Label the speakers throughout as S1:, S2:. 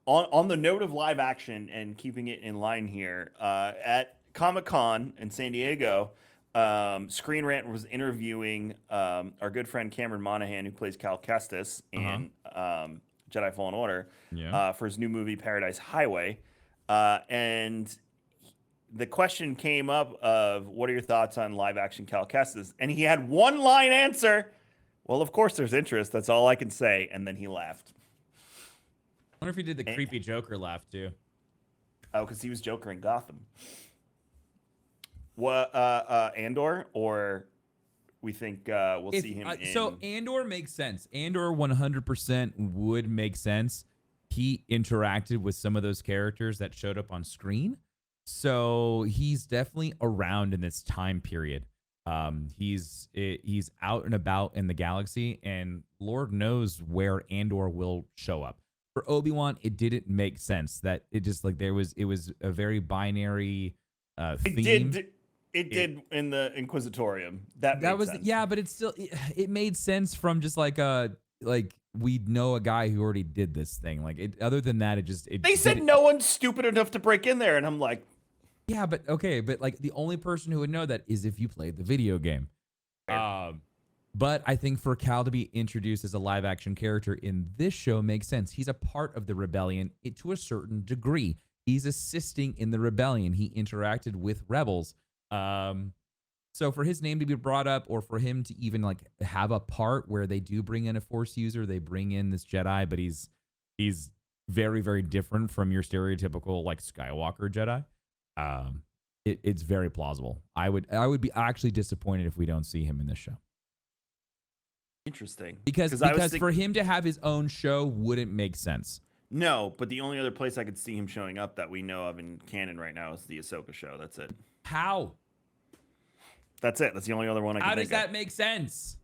S1: On the note of live action and keeping it in line here, at Comic-Con in San Diego, Screen Rant was interviewing our good friend Cameron Monaghan, who plays Cal Kestis
S2: Uh-huh.
S1: in Jedi Fallen Order,
S2: Yeah.
S1: for his new movie Paradise Highway. And the question came up of, what are your thoughts on live action Cal Kestis? And he had one line answer. Well, of course there's interest. That's all I can say. And then he laughed.
S2: I wonder if he did the
S1: Eh,
S2: creepy Joker laugh too.
S1: Oh, because he was Joker in Gotham. What, Andor, or we think we'll
S2: If
S1: see him
S2: so,
S1: in.
S2: Andor makes sense. Andor 100% would make sense. He interacted with some of those characters that showed up on screen, so he's definitely around in this time period. He's out and about in the galaxy, and Lord knows where Andor will show up. For Obi-Wan, it didn't make sense that it just like it was a very binary
S1: It
S2: theme.
S1: did. It did in the Inquisitorium. That
S2: That
S1: made
S2: was
S1: sense.
S2: yeah, but it's still it made sense from just like we know a guy who already did this thing. Like it, other than that, it
S1: They said
S2: didn't.
S1: no one's stupid enough to break in there, and I'm like,
S2: Yeah, but okay, but like the only person who would know that is if you played the video game.
S1: fair.
S2: But I think for Cal to be introduced as a live action character in this show makes sense. He's a part of the rebellion to a certain degree. He's assisting in the rebellion. He interacted with rebels. So for his name to be brought up, or for him to even like have a part where they do bring in a Force user, they bring in this Jedi, but he's very very different from your stereotypical like Skywalker Jedi. It's very plausible. I would be actually disappointed if we don't see him in this show.
S1: Interesting.
S2: Because
S1: I was
S2: because for him to have his own show wouldn't make sense.
S1: no, but the only other place I could see him showing up that we know of in canon right now is the Ahsoka show. That's it.
S2: How?
S1: That's it. That's the only other one I can
S2: How
S1: think
S2: does that
S1: of.
S2: make sense?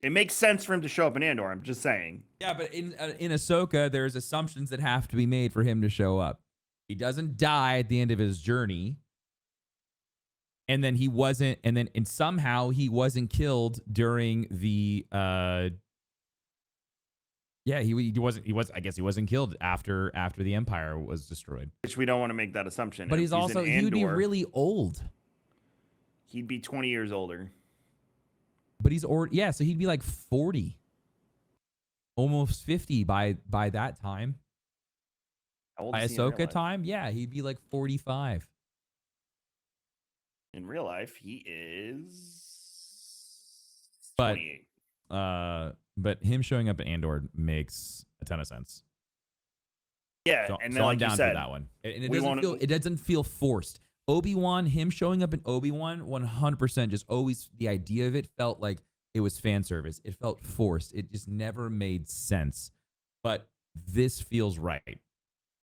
S1: It makes sense for him to show up in Andor. I'm just saying.
S2: Yeah, but in Ahsoka, there's assumptions that have to be made for him to show up. He doesn't die at the end of his journey, and then he wasn't, and somehow he wasn't killed during the yeah, he wasn't I guess he wasn't killed after the Empire was destroyed.
S1: Which we don't want to make that assumption.
S2: But
S1: If
S2: he's
S1: in
S2: also he would be
S1: Andor,
S2: really old.
S1: he'd be 20 years older.
S2: But he's already yeah, so he'd be like 40. Almost 50 by that time.
S1: How old
S2: By
S1: is he in real
S2: Ahsoka
S1: life?
S2: time, yeah, he'd be like 45.
S1: In real life, he is
S2: But
S1: 28.
S2: but him showing up at Andor makes a ton of sense.
S1: Yeah,
S2: So,
S1: and
S2: so
S1: then
S2: I'm
S1: like you
S2: down
S1: said,
S2: for that one. And
S1: we want
S2: it doesn't feel forced. Obi-Wan, him showing up in Obi-Wan, 100% just always the idea of it felt like it was fan service. It felt forced. It just never made sense. But this feels right.